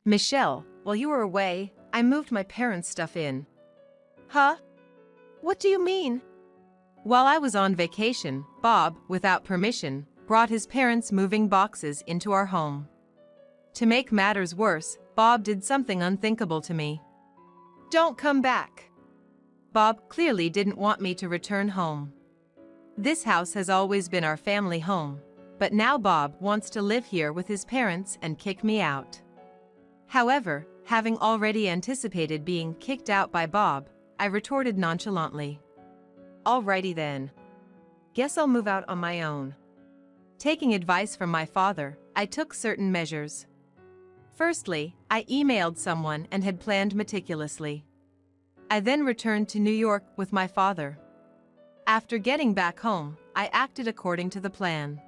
Michelle, while you were away, I moved my parents' stuff in. Huh? What do you mean? While I was on vacation, Bob, without permission, brought his parents' moving boxes into our home. To make matters worse, Bob did something unthinkable to me. Don't come back. Bob clearly didn't want me to return home. This house has always been our family home, but now Bob wants to live here with his parents and kick me out. However, having already anticipated being kicked out by Bob, I retorted nonchalantly. Alrighty then. Guess I'll move out on my own. Taking advice from my father, I took certain measures. Firstly, I emailed someone and had planned meticulously. I then returned to New York with my father. After getting back home, I acted according to the plan.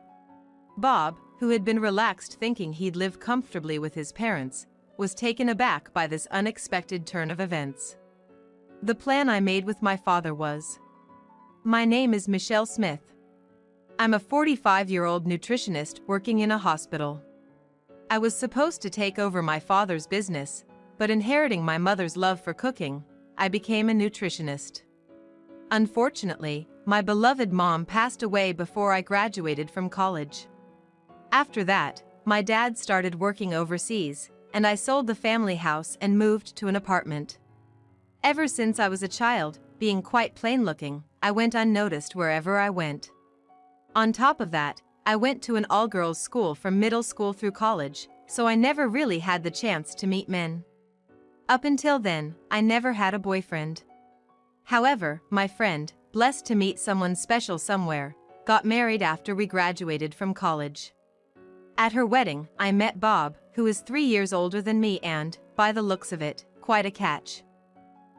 Bob, who had been relaxed thinking he'd live comfortably with his parents, was taken aback by this unexpected turn of events. The plan I made with my father was: my name is Michelle Smith. I'm a 45-year-old nutritionist working in a hospital. I was supposed to take over my father's business, but inheriting my mother's love for cooking, I became a nutritionist. Unfortunately, my beloved mom passed away before I graduated from college. After that, my dad started working overseas, and I sold the family house and moved to an apartment. Ever since I was a child, being quite plain-looking, I went unnoticed wherever I went. On top of that, I went to an all-girls school from middle school through college, so I never really had the chance to meet men. Up until then, I never had a boyfriend. However, my friend, blessed to meet someone special somewhere, got married after we graduated from college. At her wedding, I met Bob, who is 3 years older than me and, by the looks of it, quite a catch.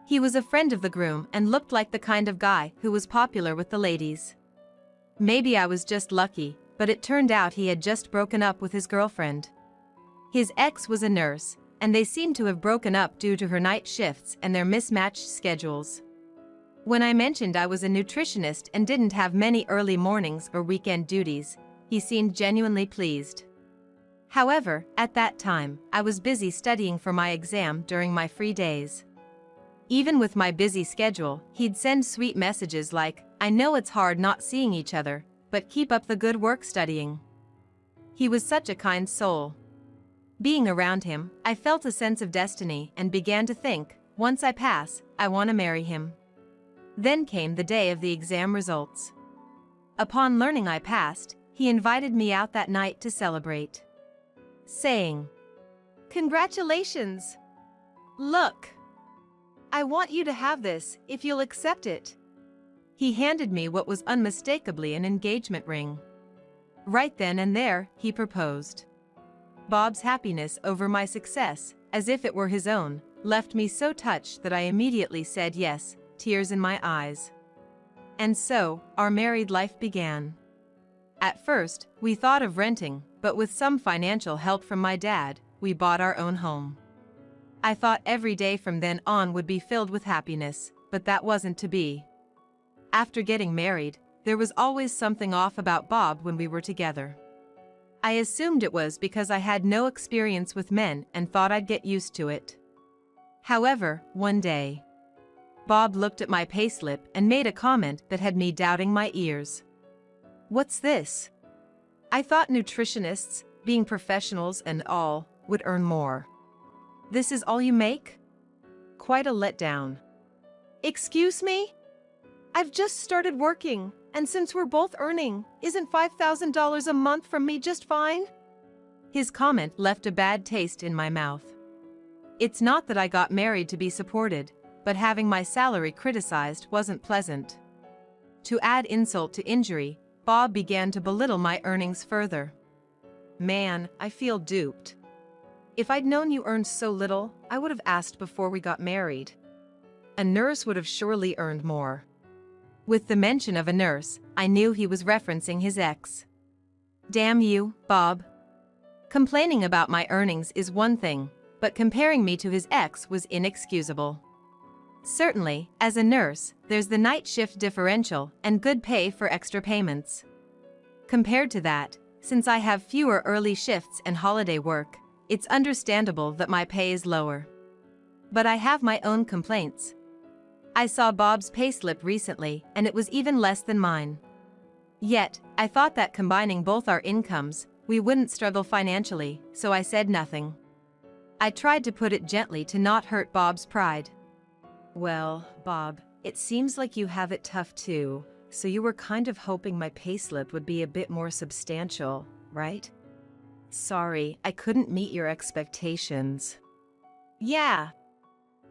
He was a friend of the groom and looked like the kind of guy who was popular with the ladies. Maybe I was just lucky, but it turned out he had just broken up with his girlfriend. His ex was a nurse, and they seemed to have broken up due to her night shifts and their mismatched schedules. When I mentioned I was a nutritionist and didn't have many early mornings or weekend duties, he seemed genuinely pleased. However, at that time, I was busy studying for my exam during my free days. Even with my busy schedule, he'd send sweet messages like, "I know it's hard not seeing each other, but keep up the good work studying." He was such a kind soul. Being around him, I felt a sense of destiny and began to think, once I pass, I want to marry him. Then came the day of the exam results. Upon learning I passed, he invited me out that night to celebrate, saying, "Congratulations! Look! I want you to have this, if you'll accept it." He handed me what was unmistakably an engagement ring. Right then and there, he proposed. Bob's happiness over my success, as if it were his own, left me so touched that I immediately said yes, tears in my eyes. And so, our married life began. At first, we thought of renting, but with some financial help from my dad, we bought our own home. I thought every day from then on would be filled with happiness, but that wasn't to be. After getting married, there was always something off about Bob when we were together. I assumed it was because I had no experience with men and thought I'd get used to it. However, one day, Bob looked at my payslip and made a comment that had me doubting my ears. "What's this? I thought nutritionists, being professionals and all, would earn more. This is all you make? Quite a letdown." "Excuse me? I've just started working, and since we're both earning, isn't $5,000 a month from me just fine?" His comment left a bad taste in my mouth. It's not that I got married to be supported, but having my salary criticized wasn't pleasant. To add insult to injury, Bob began to belittle my earnings further. "Man, I feel duped. If I'd known you earned so little, I would have asked before we got married. A nurse would have surely earned more." With the mention of a nurse, I knew he was referencing his ex. Damn you, Bob. Complaining about my earnings is one thing, but comparing me to his ex was inexcusable. Certainly, as a nurse, there's the night shift differential and good pay for extra payments. Compared to that, since I have fewer early shifts and holiday work, it's understandable that my pay is lower. But I have my own complaints. I saw Bob's payslip recently, and it was even less than mine. Yet, I thought that combining both our incomes, we wouldn't struggle financially, so I said nothing. I tried to put it gently to not hurt Bob's pride. Well, Bob, it seems like you have it tough too, so you were kind of hoping my payslip would be a bit more substantial, right? Sorry, I couldn't meet your expectations. Yeah.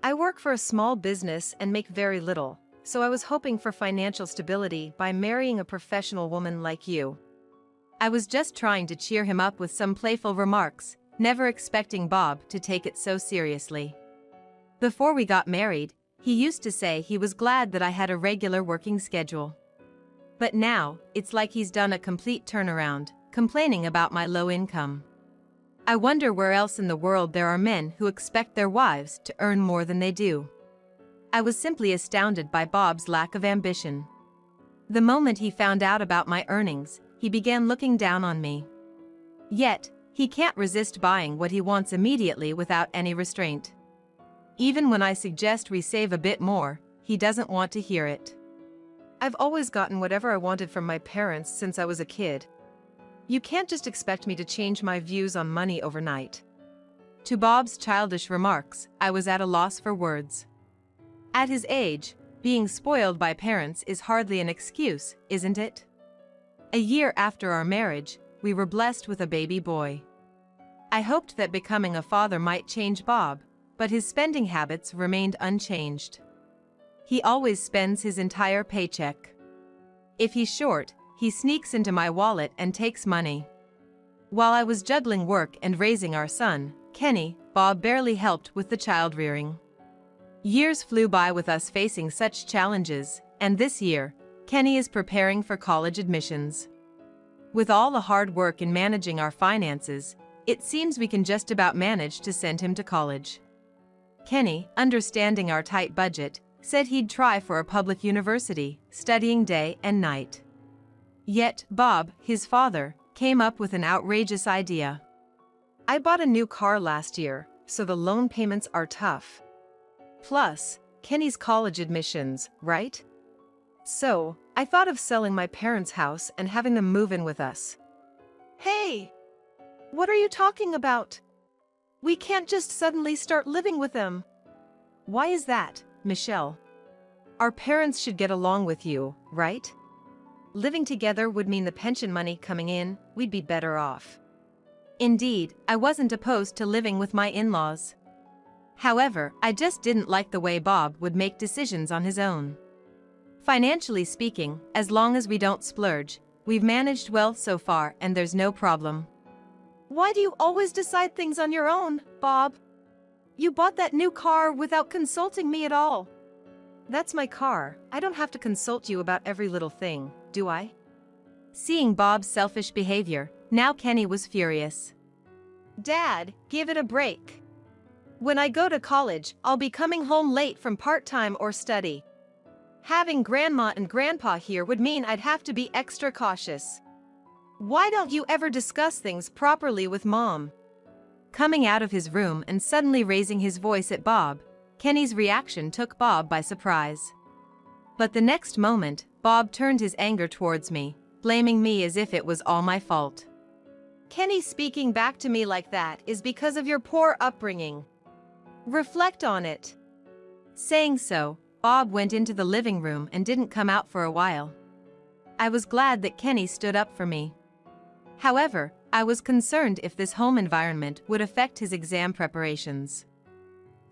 I work for a small business and make very little, so I was hoping for financial stability by marrying a professional woman like you. I was just trying to cheer him up with some playful remarks, never expecting Bob to take it so seriously. Before we got married, he used to say he was glad that I had a regular working schedule. But now, it's like he's done a complete turnaround, complaining about my low income. I wonder where else in the world there are men who expect their wives to earn more than they do. I was simply astounded by Bob's lack of ambition. The moment he found out about my earnings, he began looking down on me. Yet, he can't resist buying what he wants immediately without any restraint. Even when I suggest we save a bit more, he doesn't want to hear it. I've always gotten whatever I wanted from my parents since I was a kid. You can't just expect me to change my views on money overnight. To Bob's childish remarks, I was at a loss for words. At his age, being spoiled by parents is hardly an excuse, isn't it? A year after our marriage, we were blessed with a baby boy. I hoped that becoming a father might change Bob, but his spending habits remained unchanged. He always spends his entire paycheck. If he's short, he sneaks into my wallet and takes money. While I was juggling work and raising our son, Kenny, Bob barely helped with the child rearing. Years flew by with us facing such challenges, and this year, Kenny is preparing for college admissions. With all the hard work in managing our finances, it seems we can just about manage to send him to college. Kenny, understanding our tight budget, said he'd try for a public university, studying day and night. Yet, Bob, his father, came up with an outrageous idea. I bought a new car last year, so the loan payments are tough. Plus, Kenny's college admissions, right? So, I thought of selling my parents' house and having them move in with us. Hey! What are you talking about? We can't just suddenly start living with them. Why is that, Michelle? Our parents should get along with you, right? Living together would mean the pension money coming in, we'd be better off. Indeed, I wasn't opposed to living with my in-laws. However, I just didn't like the way Bob would make decisions on his own. Financially speaking, as long as we don't splurge, we've managed well so far and there's no problem. Why do you always decide things on your own, Bob? You bought that new car without consulting me at all. That's my car. I don't have to consult you about every little thing, do I? Seeing Bob's selfish behavior, now Kenny was furious. Dad, give it a break. When I go to college, I'll be coming home late from part-time or study. Having Grandma and Grandpa here would mean I'd have to be extra cautious. Why don't you ever discuss things properly with Mom? Coming out of his room and suddenly raising his voice at Bob, Kenny's reaction took Bob by surprise. But the next moment, Bob turned his anger towards me, blaming me as if it was all my fault. Kenny speaking back to me like that is because of your poor upbringing. Reflect on it. Saying so, Bob went into the living room and didn't come out for a while. I was glad that Kenny stood up for me. However, I was concerned if this home environment would affect his exam preparations.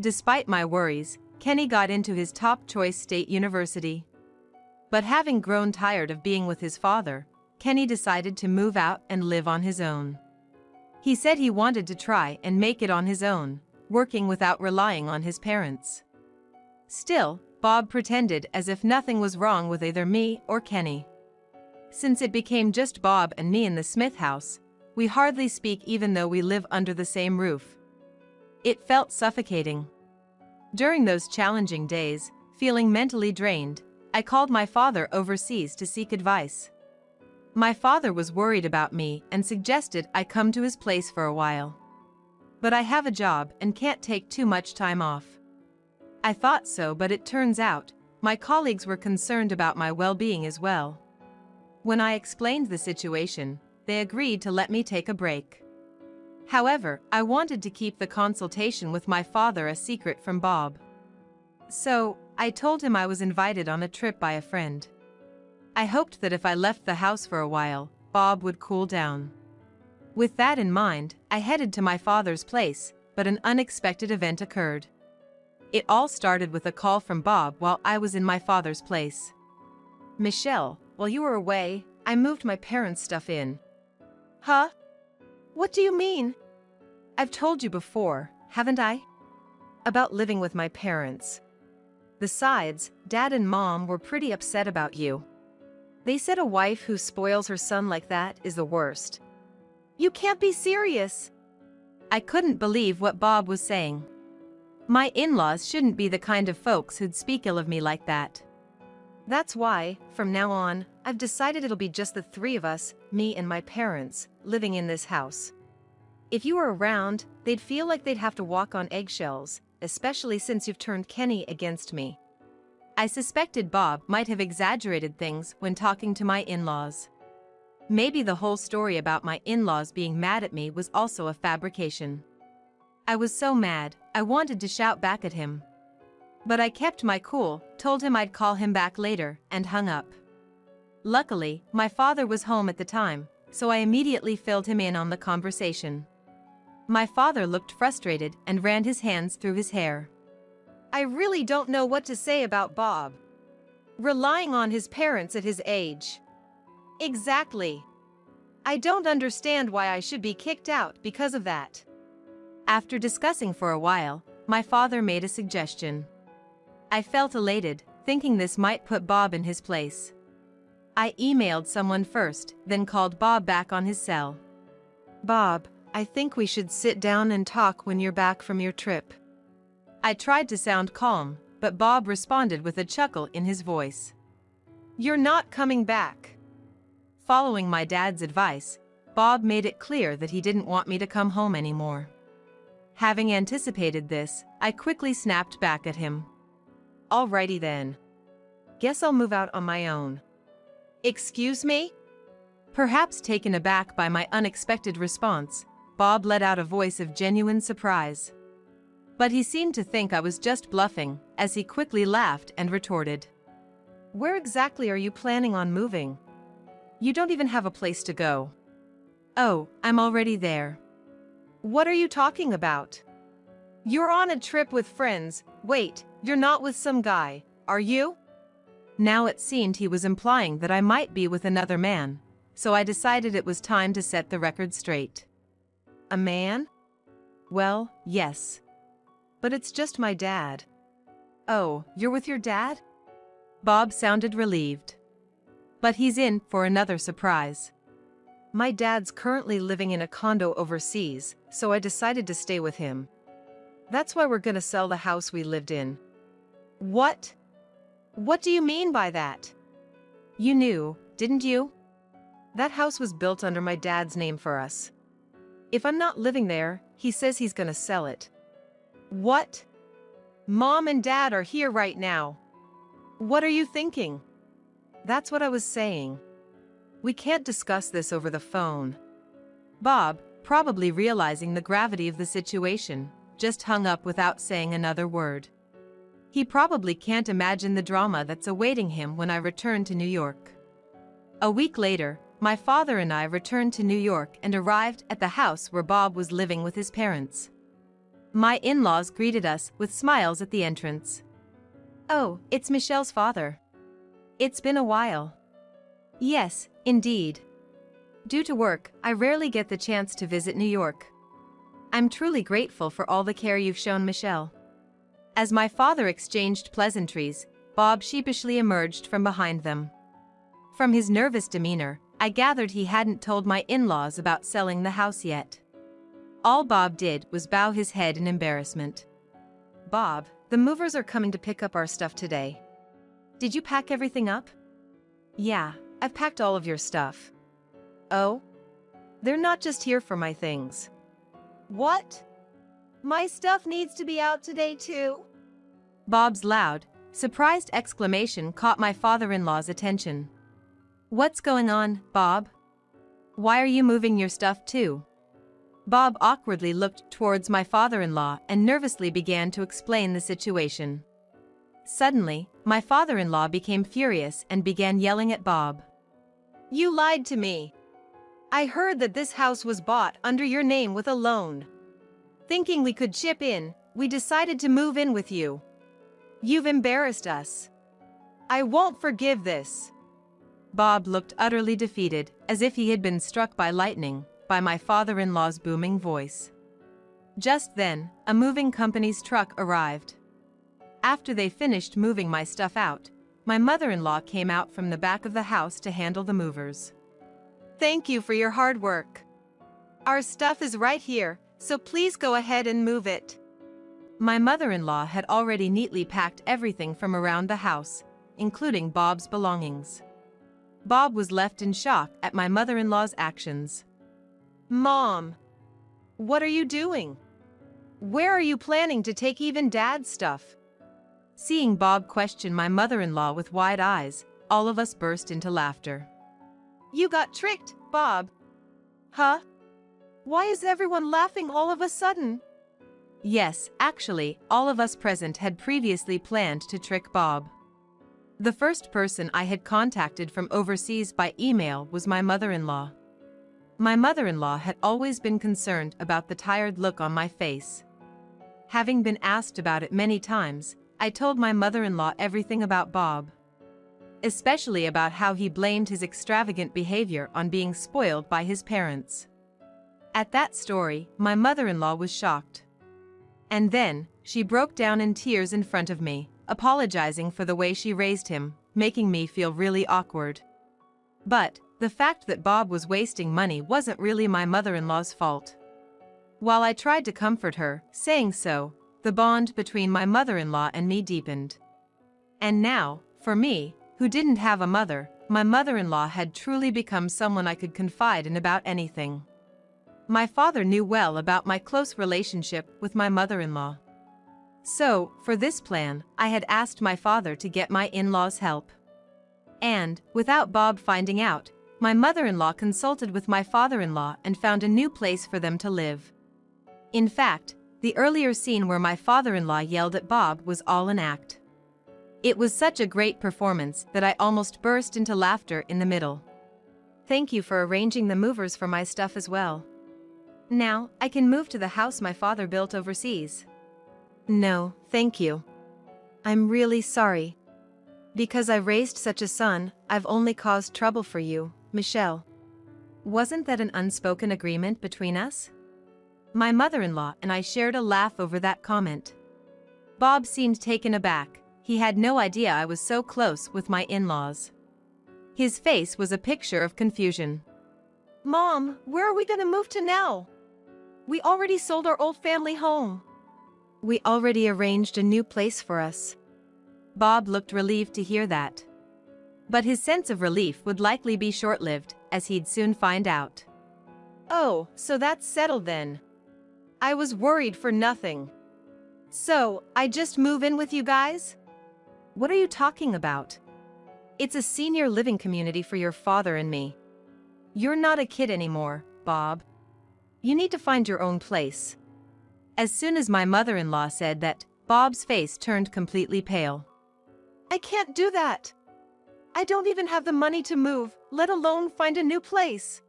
Despite my worries, Kenny got into his top-choice state university. But having grown tired of being with his father, Kenny decided to move out and live on his own. He said he wanted to try and make it on his own, working without relying on his parents. Still, Bob pretended as if nothing was wrong with either me or Kenny. Since it became just Bob and me in the Smith house, we hardly speak even though we live under the same roof. It felt suffocating. During those challenging days, feeling mentally drained, I called my father overseas to seek advice. My father was worried about me and suggested I come to his place for a while. But I have a job and can't take too much time off. I thought so, but it turns out, my colleagues were concerned about my well-being as well. When I explained the situation, they agreed to let me take a break. However, I wanted to keep the consultation with my father a secret from Bob. So, I told him I was invited on a trip by a friend. I hoped that if I left the house for a while, Bob would cool down. With that in mind, I headed to my father's place, but an unexpected event occurred. It all started with a call from Bob while I was in my father's place. "Michelle, while you were away, I moved my parents' stuff in." "Huh? What do you mean?" "I've told you before, haven't I? About living with my parents. Besides, Dad and Mom were pretty upset about you. They said a wife who spoils her son like that is the worst." "You can't be serious." I couldn't believe what Bob was saying. My in-laws shouldn't be the kind of folks who'd speak ill of me like that. That's why, from now on, I've decided it'll be just the three of us, me and my parents, living in this house. If you were around, they'd feel like they'd have to walk on eggshells, especially since you've turned Kenny against me. I suspected Bob might have exaggerated things when talking to my in-laws. Maybe the whole story about my in-laws being mad at me was also a fabrication. I was so mad, I wanted to shout back at him. But I kept my cool, told him I'd call him back later, and hung up. Luckily, my father was home at the time, so I immediately filled him in on the conversation. My father looked frustrated and ran his hands through his hair. "I really don't know what to say about Bob. Relying on his parents at his age." "Exactly. I don't understand why I should be kicked out because of that." After discussing for a while, my father made a suggestion. I felt elated, thinking this might put Bob in his place. I emailed someone first, then called Bob back on his cell. "Bob, I think we should sit down and talk when you're back from your trip." I tried to sound calm, but Bob responded with a chuckle in his voice. "You're not coming back." Following my dad's advice, Bob made it clear that he didn't want me to come home anymore. Having anticipated this, I quickly snapped back at him. "Alrighty then. Guess I'll move out on my own." "Excuse me?" Perhaps taken aback by my unexpected response, Bob let out a voice of genuine surprise. But he seemed to think I was just bluffing, as he quickly laughed and retorted. "Where exactly are you planning on moving? You don't even have a place to go." "Oh, I'm already there." "What are you talking about? You're on a trip with friends. Wait, you're not with some guy, are you?" Now it seemed he was implying that I might be with another man, so I decided it was time to set the record straight. "A man?" "Well, yes. But it's just my dad." "Oh, you're with your dad?" Bob sounded relieved. "But he's in for another surprise. My dad's currently living in a condo overseas, so I decided to stay with him. That's why we're gonna sell the house we lived in." "What? What do you mean by that?" "You knew, didn't you? That house was built under my dad's name for us. If I'm not living there, he says he's gonna sell it." "What? Mom and Dad are here right now. What are you thinking?" "That's what I was saying. We can't discuss this over the phone." Bob, probably realizing the gravity of the situation, just hung up without saying another word. He probably can't imagine the drama that's awaiting him when I return to New York. A week later, my father and I returned to New York and arrived at the house where Bob was living with his parents. My in-laws greeted us with smiles at the entrance. "Oh, it's Michelle's father. It's been a while." "Yes, indeed. Due to work, I rarely get the chance to visit New York. I'm truly grateful for all the care you've shown Michelle." As my father exchanged pleasantries, Bob sheepishly emerged from behind them. From his nervous demeanor, I gathered he hadn't told my in-laws about selling the house yet. All Bob did was bow his head in embarrassment. "Bob, the movers are coming to pick up our stuff today. Did you pack everything up?" "Yeah, I've packed all of your stuff." "Oh? They're not just here for my things." "What? My stuff needs to be out today too. Bob's loud, surprised exclamation caught my father-in-law's attention. What's going on, Bob? Why are you moving your stuff too? Bob awkwardly looked towards my father-in-law and nervously began to explain the situation. Suddenly, my father-in-law became furious and began yelling at Bob. You lied to me. I heard that this house was bought under your name with a loan. Thinking we could chip in, we decided to move in with you. You've embarrassed us. I won't forgive this. Bob looked utterly defeated, as if he had been struck by lightning, by my father-in-law's booming voice. Just then, a moving company's truck arrived. After they finished moving my stuff out, my mother-in-law came out from the back of the house to handle the movers. Thank you for your hard work. Our stuff is right here, so please go ahead and move it. My mother-in-law had already neatly packed everything from around the house, including Bob's belongings. Bob was left in shock at my mother-in-law's actions. Mom, what are you doing? Where are you planning to take even Dad's stuff? Seeing Bob question my mother-in-law with wide eyes, all of us burst into laughter. You got tricked, Bob. Huh? Why is everyone laughing all of a sudden? Yes, actually, all of us present had previously planned to trick Bob. The first person I had contacted from overseas by email was my mother-in-law. My mother-in-law had always been concerned about the tired look on my face. Having been asked about it many times, I told my mother-in-law everything about Bob. Especially about how he blamed his extravagant behavior on being spoiled by his parents. At that story, my mother-in-law was shocked. And then, she broke down in tears in front of me, apologizing for the way she raised him, making me feel really awkward. But, the fact that Bob was wasting money wasn't really my mother-in-law's fault. While I tried to comfort her, saying so, the bond between my mother-in-law and me deepened. And now, for me, who didn't have a mother, my mother-in-law had truly become someone I could confide in about anything. My father knew well about my close relationship with my mother-in-law. So, for this plan, I had asked my father to get my in-laws' help. And, without Bob finding out, my mother-in-law consulted with my father-in-law and found a new place for them to live. In fact, the earlier scene where my father-in-law yelled at Bob was all an act. It was such a great performance that I almost burst into laughter in the middle. Thank you for arranging the movers for my stuff as well. Now, I can move to the house my father built overseas. No, thank you. I'm really sorry. Because I raised such a son, I've only caused trouble for you, Michelle. Wasn't that an unspoken agreement between us? My mother-in-law and I shared a laugh over that comment. Bob seemed taken aback. He had no idea I was so close with my in-laws. His face was a picture of confusion. Mom, where are we gonna move to now? We already sold our old family home. We already arranged a new place for us. Bob looked relieved to hear that. But his sense of relief would likely be short-lived, as he'd soon find out. Oh, so that's settled then. I was worried for nothing. So, I just move in with you guys? What are you talking about? It's a senior living community for your father and me. You're not a kid anymore, Bob. You need to find your own place. As soon as my mother-in-law said that, Bob's face turned completely pale. I can't do that. I don't even have the money to move, let alone find a new place.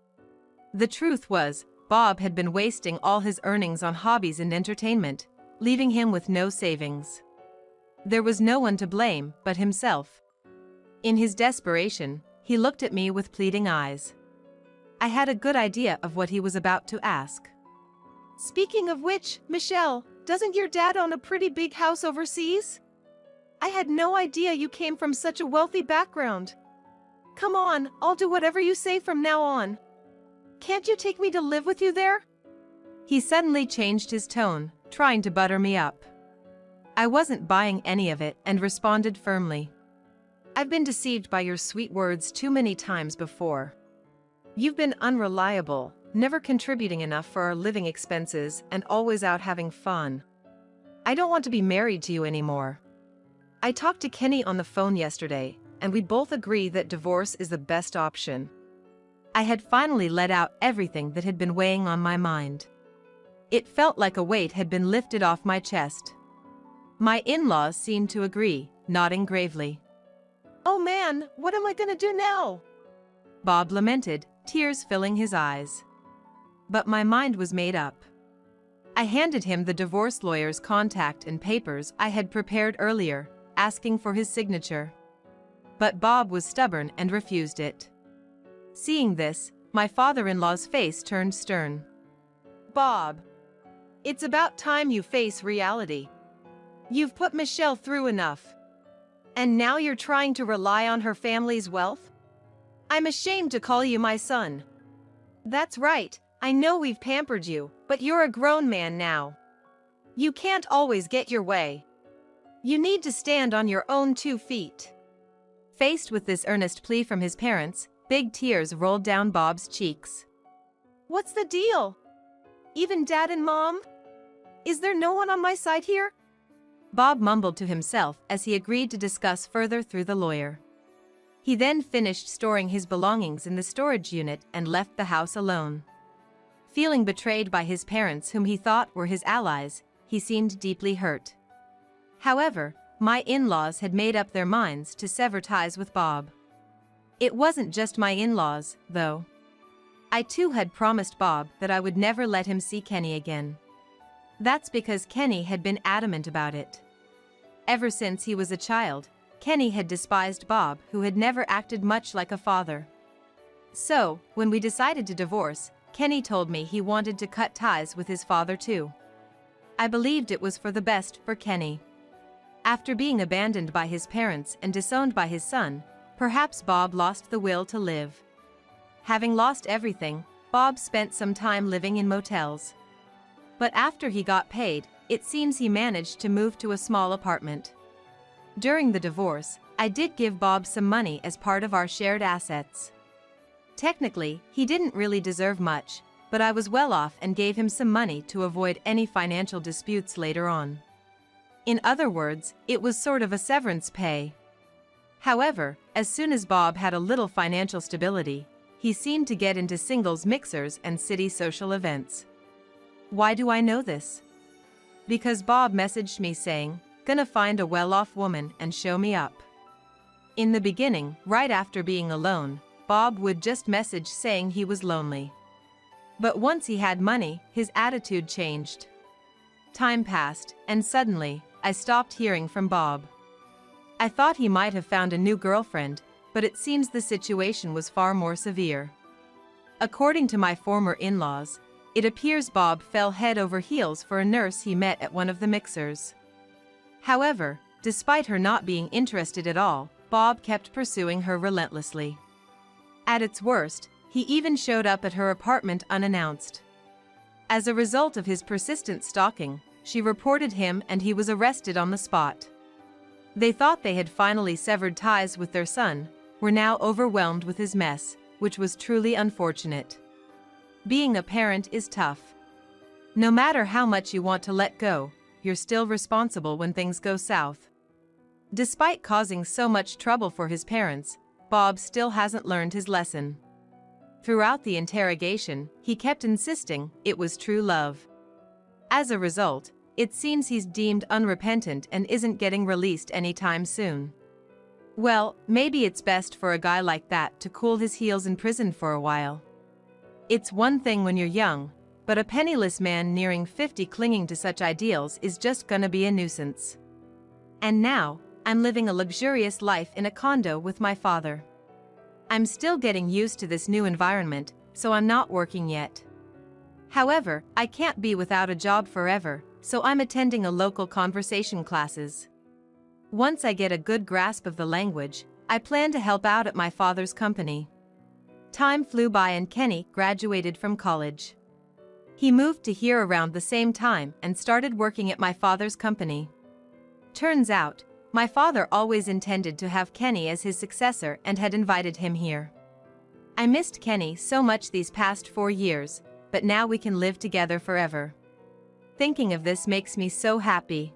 The truth was, Bob had been wasting all his earnings on hobbies and entertainment, leaving him with no savings. There was no one to blame but himself. In his desperation, he looked at me with pleading eyes. I had a good idea of what he was about to ask. Speaking of which, Michelle, doesn't your dad own a pretty big house overseas? I had no idea you came from such a wealthy background. Come on, I'll do whatever you say from now on. Can't you take me to live with you there? He suddenly changed his tone, trying to butter me up. I wasn't buying any of it and responded firmly. I've been deceived by your sweet words too many times before. You've been unreliable, never contributing enough for our living expenses and always out having fun. I don't want to be married to you anymore. I talked to Kenny on the phone yesterday, and we both agree that divorce is the best option. I had finally let out everything that had been weighing on my mind. It felt like a weight had been lifted off my chest. My in-laws seemed to agree, nodding gravely. "Oh man, what am I gonna do now?" Bob lamented, tears filling his eyes. But my mind was made up. I handed him the divorce lawyer's contact and papers I had prepared earlier, asking for his signature. But Bob was stubborn and refused it. Seeing this, my father-in-law's face turned stern. "Bob, it's about time you face reality. You've put Michelle through enough. And now you're trying to rely on her family's wealth? I'm ashamed to call you my son." "That's right, I know we've pampered you, but you're a grown man now. You can't always get your way. You need to stand on your own 2 feet." Faced with this earnest plea from his parents, big tears rolled down Bob's cheeks. "What's the deal? Even Dad and Mom? Is there no one on my side here?" Bob mumbled to himself as he agreed to discuss further through the lawyer. He then finished storing his belongings in the storage unit and left the house alone. Feeling betrayed by his parents whom he thought were his allies, he seemed deeply hurt. However, my in-laws had made up their minds to sever ties with Bob. It wasn't just my in-laws, though. I too had promised Bob that I would never let him see Kenny again. That's because Kenny had been adamant about it. Ever since he was a child, Kenny had despised Bob, who had never acted much like a father. So, when we decided to divorce, Kenny told me he wanted to cut ties with his father too. I believed it was for the best for Kenny. After being abandoned by his parents and disowned by his son, perhaps Bob lost the will to live. Having lost everything, Bob spent some time living in motels. But after he got paid, it seems he managed to move to a small apartment. During the divorce, I did give Bob some money as part of our shared assets. Technically, he didn't really deserve much, but I was well off and gave him some money to avoid any financial disputes later on. In other words, it was sort of a severance pay. However, as soon as Bob had a little financial stability, he seemed to get into singles mixers and city social events. Why do I know this? Because Bob messaged me saying, "Gonna find a well-off woman and show me up." In the beginning, right after being alone, Bob would just message saying he was lonely. But once he had money, his attitude changed. Time passed, and suddenly, I stopped hearing from Bob. I thought he might have found a new girlfriend, but it seems the situation was far more severe. According to my former in-laws, it appears Bob fell head over heels for a nurse he met at one of the mixers. However, despite her not being interested at all, Bob kept pursuing her relentlessly. At its worst, he even showed up at her apartment unannounced. As a result of his persistent stalking, she reported him and he was arrested on the spot. They thought they had finally severed ties with their son, were now overwhelmed with his mess, which was truly unfortunate. Being a parent is tough. No matter how much you want to let go, you're still responsible when things go south. Despite causing so much trouble for his parents, Bob still hasn't learned his lesson. Throughout the interrogation, he kept insisting it was true love. As a result, it seems he's deemed unrepentant and isn't getting released anytime soon. Well, maybe it's best for a guy like that to cool his heels in prison for a while. It's one thing when you're young, but a penniless man nearing 50 clinging to such ideals is just gonna be a nuisance. And now, I'm living a luxurious life in a condo with my father. I'm still getting used to this new environment, so I'm not working yet. However, I can't be without a job forever, so I'm attending a local conversation classes. Once I get a good grasp of the language, I plan to help out at my father's company. Time flew by and Kenny graduated from college. He moved to here around the same time and started working at my father's company. Turns out, my father always intended to have Kenny as his successor and had invited him here. I missed Kenny so much these past 4 years, but now we can live together forever. Thinking of this makes me so happy.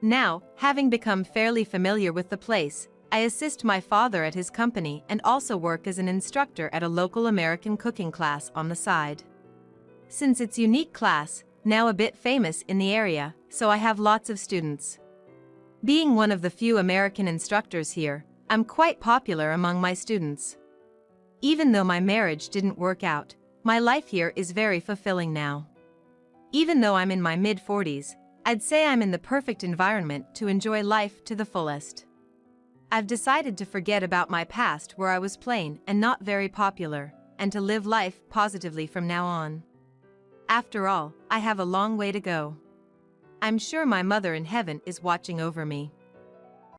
Now, having become fairly familiar with the place, I assist my father at his company and also work as an instructor at a local American cooking class on the side. Since it's a unique class, now a bit famous in the area, so I have lots of students. Being one of the few American instructors here, I'm quite popular among my students. Even though my marriage didn't work out, my life here is very fulfilling now. Even though I'm in my mid-40s, I'd say I'm in the perfect environment to enjoy life to the fullest. I've decided to forget about my past where I was plain and not very popular, and to live life positively from now on. After all, I have a long way to go. I'm sure my mother in heaven is watching over me.